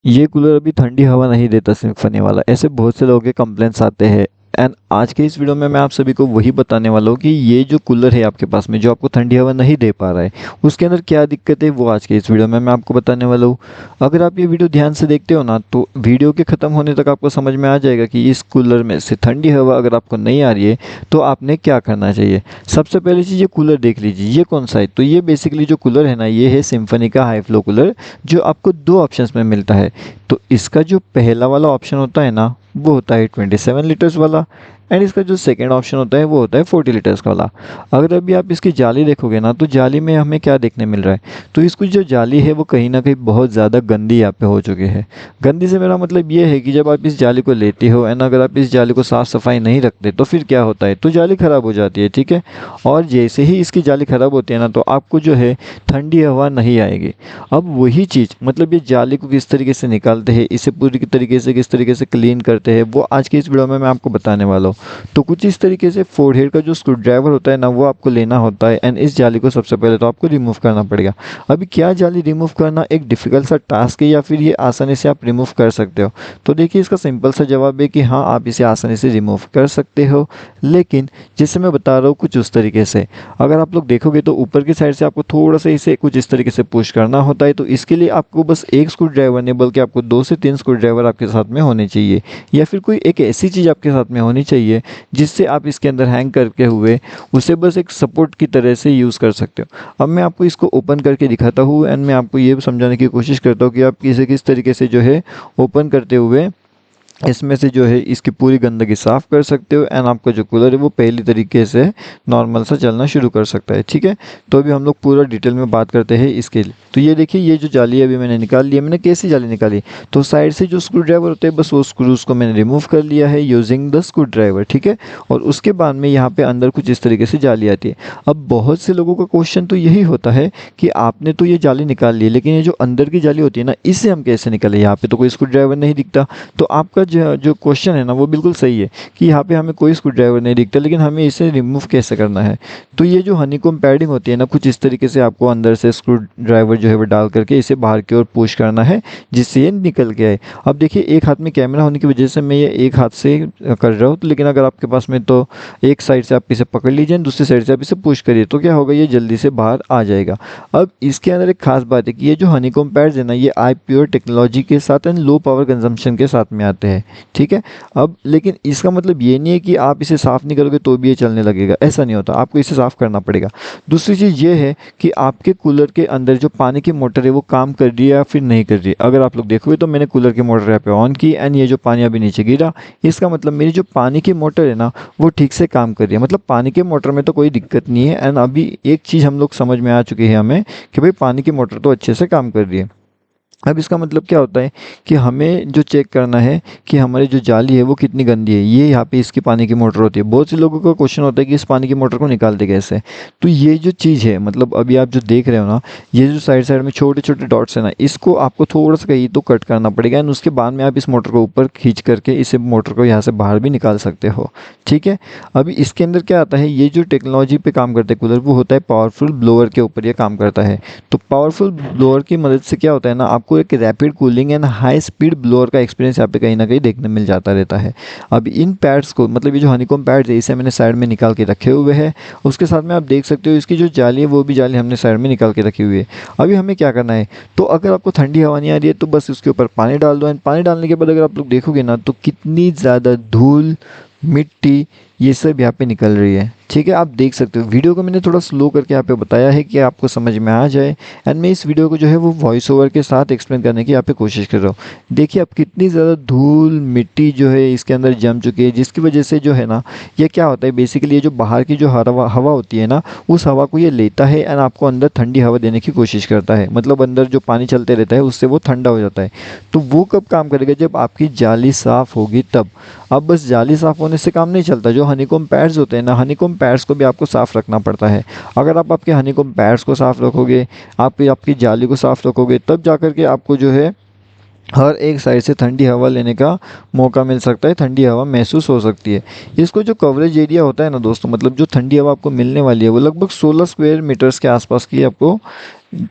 ये कूलर अभी ठंडी हवा नहीं देता सिम्फनी वाला, ऐसे बहुत से लोगों के कंप्लेंट्स आते हैं। एंड आज के इस वीडियो में मैं आप सभी को वही बताने वाला हूँ कि ये जो कूलर है आपके पास में जो आपको ठंडी हवा नहीं दे पा रहा है, उसके अंदर क्या दिक्कत है वो आज के इस वीडियो में मैं आपको बताने वाला हूँ। अगर आप ये वीडियो ध्यान से देखते हो ना तो वीडियो के ख़त्म होने तक आपको समझ में आ जाएगा कि इस कूलर में से ठंडी हवा अगर आपको नहीं आ रही है तो आपने क्या करना चाहिए। सबसे पहली चीज़, ये कूलर देख लीजिए ये कौन सा है। तो ये बेसिकली जो कूलर है ना, ये है सिम्फनी का हाई फ्लो कूलर, जो आपको दो ऑप्शंस में मिलता है। तो इसका जो पहला वाला ऑप्शन होता है ना, वो होता है 27 लीटर्स वाला। एंड इसका जो सेकेंड ऑप्शन होता है वो होता है 40 लीटर्स का वाला। अगर अभी आप इसकी जाली देखोगे ना तो जाली में हमें क्या देखने मिल रहा है, तो इसकी जो जाली है वो कहीं ना कहीं बहुत ज़्यादा गंदी यहाँ पे हो चुकी है। गंदी से मेरा मतलब ये है कि जब आप इस जाली को लेते हो एंड अगर आप इस जाली को साफ़ सफाई नहीं रखते तो फिर क्या होता है, तो जाली ख़राब हो जाती है। ठीक है, और जैसे ही इसकी जाली ख़राब होती है ना तो आपको जो है ठंडी हवा नहीं आएगी। अब वही चीज़ मतलब ये जाली को किस तरीके से निकालते हैं, इसे पूरी तरीके से किस तरीके से क्लीन करते हैं, वो आज की इस वीडियो में मैं आपको बताने वाला हूँ। तो कुछ इस तरीके से फोरहेड का जो स्क्रू ड्राइवर होता है ना, वो आपको लेना होता है एंड इस जाली को सबसे पहले तो आपको रिमूव करना पड़ेगा। अभी क्या जाली रिमूव करना एक डिफ़िकल्ट सा टास्क है या फिर ये आसानी से आप रिमूव कर सकते हो, तो देखिए इसका सिंपल सा जवाब है कि हाँ, आप इसे आसानी से रिमूव कर सकते हो। लेकिन जैसे मैं बता रहा हूँ कुछ उस तरीके से, अगर आप लोग देखोगे तो ऊपर की साइड से आपको थोड़ा सा इसे कुछ इस तरीके से पुश करना होता है। तो इसके लिए आपको बस एक स्क्रू ड्राइवर नहीं बल्कि आपको 2 से 3 स्क्रू ड्राइवर आपके साथ में होने चाहिए, या फिर कोई एक ऐसी चीज़ आपके साथ में होनी चाहिए जिससे आप इसके अंदर हैंग करके हुए उसे बस एक सपोर्ट की तरह से यूज़ कर सकते हो। अब मैं आपको इसको ओपन करके दिखाता हूँ एंड मैं आपको ये समझाने की कोशिश करता हूँ कि आप इसे किस तरीके से जो है ओपन करते हुए इसमें से जो है इसकी पूरी गंदगी साफ़ कर सकते हो एंड आपका जो कूलर है वो पहली तरीके से नॉर्मल सा चलना शुरू कर सकता है। ठीक है, तो अभी हम लोग पूरा डिटेल में बात करते हैं इसके लिए। तो ये देखिए, ये जो जाली है अभी मैंने निकाल लिया। मैंने कैसी जाली निकाली, तो साइड से जो स्क्रू ड्राइवर होते हैं बस वो स्क्रूज़ को मैंने रिमूव कर लिया है यूजिंग द स्क्रू ड्राइवर। ठीक है, और उसके बाद में यहाँ पे अंदर कुछ इस तरीके से जाली आती है। अब बहुत से लोगों का क्वेश्चन तो यही होता है कि आपने तो ये जाली निकाल ली, लेकिन ये जो अंदर की जाली होती है ना, इससे हम कैसे निकालें, यहाँ पे तो कोई स्क्रू ड्राइवर नहीं दिखता। तो आपका जो क्वेश्चन है ना वो बिल्कुल सही है कि यहाँ पे हमें कोई स्क्रू ड्राइवर नहीं दिखता, लेकिन हमें इसे रिमूव कैसे करना है। तो ये जो हनीकॉम्ब पैडिंग होती है ना, कुछ इस तरीके से आपको अंदर से स्क्रू ड्राइवर जो है वो डाल करके इसे बाहर की ओर पुश करना है जिससे ये निकल के आए। अब देखिए, एक हाथ में कैमरा होने की वजह से मैं ये एक हाथ से कर रहा हूँ, तो लेकिन अगर आपके पास में तो एक साइड से आप इसे पकड़ लीजिए, दूसरी साइड से आप इसे पुश करिए, तो क्या होगा, ये जल्दी से बाहर आ जाएगा। अब इसके अंदर एक खास बात है कि ये जो हनीकॉम्ब पैड्स है ना, ये आई प्योर टेक्नोलॉजी के साथ एंड लो पावर कंजम्पशन के साथ में आते हैं। ठीक है, अब लेकिन इसका मतलब ये नहीं है कि आप इसे साफ़ नहीं करोगे तो भी ये चलने लगेगा, ऐसा नहीं होता, आपको इसे साफ़ करना पड़ेगा। दूसरी चीज़ ये है कि आपके कूलर के अंदर जो पानी की मोटर है वो काम कर रही है या फिर नहीं कर रही है। अगर आप लोग देखोगे तो मैंने कूलर की मोटर यहाँ पे ऑन की एंड ये जो पानी अभी नीचे गिरा, इसका मतलब मेरी जो पानी की मोटर है ना वो ठीक से काम कर रही है। मतलब पानी की मोटर में तो कोई दिक्कत नहीं है। एंड अभी एक चीज़ हम लोग समझ में आ चुकी है हमें कि भाई पानी की मोटर तो अच्छे से काम कर रही है। अब इसका मतलब क्या होता है कि हमें जो चेक करना है कि हमारी जो जाली है वो कितनी गंदी है। ये यहाँ पे इसकी पानी की मोटर होती है। बहुत से लोगों का क्वेश्चन होता है कि इस पानी की मोटर को निकालते कैसे। तो ये जो चीज़ है, मतलब अभी आप जो देख रहे हो ना, ये जो साइड साइड में छोटे छोटे डॉट्स है ना, इसको आपको थोड़ा सा कहीं तो कट करना पड़ेगा एंड उसके बाद में आप इस मोटर को ऊपर खींच करके इसे मोटर को यहाँ से बाहर भी निकाल सकते हो। ठीक है, अभी इसके अंदर क्या आता है, ये जो टेक्नोलॉजी पे काम करते हैं कूलर, वो होता है पावरफुल ब्लोअर के ऊपर ये काम करता है। तो पावरफुल ब्लोअर की मदद से क्या होता है ना, आपको एक rapid cooling and high speed blower का एक्सपीरियंस यहाँ पे कहीं ना कहीं देखने मिल जाता रहता है। अब इन पैड्स को, मतलब ये जो हनीकॉम्ब पैड्स है, इसे मैंने साइड में निकाल के रखे हुए हैं। उसके साथ में आप देख सकते हो इसकी जो जाली है वो भी जाली हमने साइड में निकाल के रखी हुई है। अभी हमें क्या करना है, तो अगर आपको ठंडी हवा नहीं आ रही है तो बस उसके ऊपर पानी डाल दो एंड पानी डालने के बाद अगर आप लोग देखोगे ना तो कितनी ज़्यादा धूल, मिट्टी, ये सब यहाँ पे निकल रही है। ठीक है, आप देख सकते हो। वीडियो को मैंने थोड़ा स्लो करके यहाँ पे बताया है कि आपको समझ में आ जाए एंड मैं इस वीडियो को जो है वो वॉइस ओवर के साथ एक्सप्लेन करने की यहाँ पे कोशिश कर रहा हूँ। देखिए अब कितनी ज़्यादा धूल मिट्टी जो है इसके अंदर जम चुकी है, जिसकी वजह से जो है ना, ये क्या होता है बेसिकली, ये जो बाहर की जो हवा हवा होती है ना, उस हवा को ये लेता है एंड आपको अंदर ठंडी हवा देने की कोशिश करता है। मतलब अंदर जो पानी चलते रहता है उससे वो ठंडा हो जाता है। तो वो कब काम करेगा, जब आपकी जाली साफ़ होगी तब। अब बस जाली साफ़ होने से काम नहीं चलता, जो हनीकॉम्ब पैड्स होते हैं ना, हनीकॉम्ब पैड्स को भी आपको साफ़ रखना पड़ता है। अगर आप आपके हनीकॉम्ब पैड्स को साफ़ रखोगे, आप आपकी जाली को साफ़ रखोगे, तब जा कर के आपको जो है हर एक साइड से ठंडी हवा लेने का मौका मिल सकता है, ठंडी हवा महसूस हो सकती है। इसको जो कवरेज एरिया होता है ना दोस्तों, मतलब जो ठंडी हवा आपको मिलने वाली है वो लगभग 16 स्क्वायर मीटर्स के आसपास की आपको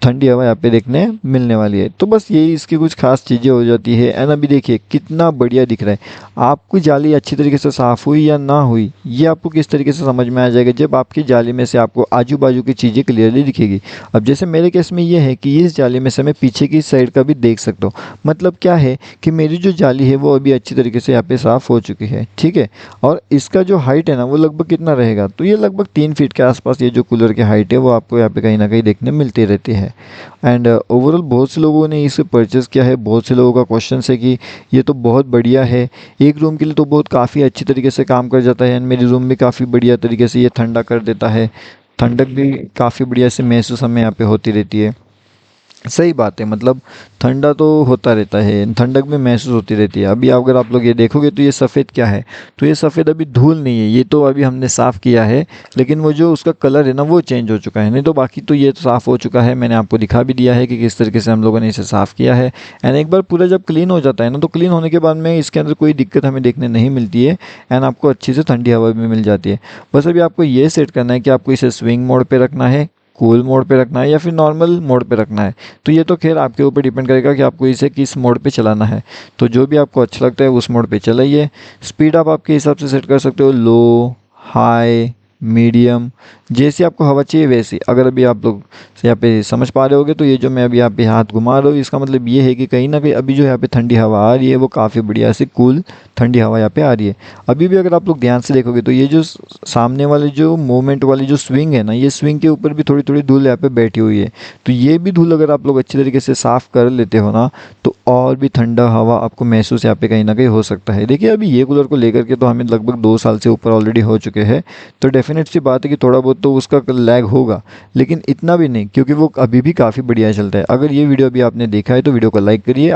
ठंडी हवा यहाँ पे देखने मिलने वाली है। तो बस यही इसकी कुछ खास चीज़ें हो जाती है। एंड अभी देखिए कितना बढ़िया दिख रहा है। आपकी जाली अच्छी तरीके से साफ़ हुई या ना हुई, ये आपको किस तरीके से समझ में आ जाएगा, जब आपकी जाली में से आपको आजू बाजू की चीज़ें क्लियरली दिखेगी। अब जैसे मेरे केस में ये है कि इस जाली में से मैं पीछे की साइड का भी देख सकता हूँ। मतलब क्या है कि मेरी जो जाली है वो अभी अच्छी तरीके से यहाँ पे साफ़ हो चुकी है, ठीक है। और इसका जो हाइट है ना वो लगभग कितना रहेगा, तो ये लगभग 3 फीट के आसपास ये जो कूलर की हाइट है वो आपको यहाँ पे कहीं ना कहीं देखने मिलती रहती है। एंड ओवरऑल बहुत से लोगों ने इसे परचेज़ किया है। बहुत से लोगों का क्वेश्चन है कि ये तो बहुत बढ़िया है, एक रूम के लिए तो बहुत काफ़ी अच्छी तरीके से काम कर जाता है। एंड मेरी रूम भी काफ़ी बढ़िया तरीके से ये ठंडा कर देता है। ठंडक भी काफ़ी बढ़िया से महसूस हमें यहाँ पे होती रहती है। सही बात है, मतलब ठंडा तो होता रहता है, ठंडक भी महसूस होती रहती है। अभी अगर आप लोग ये देखोगे तो ये सफ़ेद क्या है, तो ये सफ़ेद अभी धूल नहीं है, ये तो अभी हमने साफ़ किया है। लेकिन वो जो उसका कलर है ना वो चेंज हो चुका है, नहीं तो बाकी तो ये तो साफ़ हो चुका है। मैंने आपको दिखा भी दिया है कि किस तरीके से हम लोगों ने इसे साफ़ किया है। एंड एक बार पूरा जब क्लीन हो जाता है ना, तो क्लीन होने के बाद में इसके अंदर कोई दिक्कत हमें देखने नहीं मिलती है। एंड आपको अच्छी से ठंडी हवा भी मिल जाती है। बस अभी आपको ये सेट करना है कि आपको इसे स्विंग मोड पे रखना है, कूल मोड पे रखना है, या फिर नॉर्मल मोड पे रखना है। तो ये तो खैर आपके ऊपर डिपेंड करेगा कि आपको इसे किस मोड पे चलाना है। तो जो भी आपको अच्छा लगता है उस मोड पे चलाइए। स्पीड आप आपके हिसाब से सेट कर सकते हो, लो, हाई, मीडियम, जैसी आपको हवा चाहिए वैसी। अगर अभी आप लोग यहाँ पे समझ पा रहे होगे तो ये जो मैं अभी यहाँ पे हाथ घुमा रहा हूँ इसका मतलब ये है कि कहीं ना कहीं अभी जो यहाँ पे ठंडी हवा आ रही है वो काफ़ी बढ़िया से कूल ठंडी हवा यहाँ पे आ रही है। अभी भी अगर आप लोग ध्यान से देखोगे तो ये जो सामने वाले जो मूवमेंट वाली जो स्विंग है ना, ये स्विंग के ऊपर भी थोड़ी थोड़ी धूल यहाँ पे बैठी हुई है। तो ये भी धूल अगर आप लोग अच्छी तरीके से साफ़ कर लेते हो ना, तो और भी ठंडा हवा आपको महसूस यहाँ पे कहीं ना कहीं हो सकता है। देखिए अभी ये कूलर को लेकर के तो हमें लगभग 2 साल से ऊपर ऑलरेडी हो चुके हैं। तो डेफिनेट सी बात है कि थोड़ा बहुत तो उसका लैग होगा, लेकिन इतना भी नहीं, क्योंकि वो अभी भी काफ़ी बढ़िया चलता है। अगर ये वीडियो अभी आपने देखा है तो वीडियो को लाइक करिए।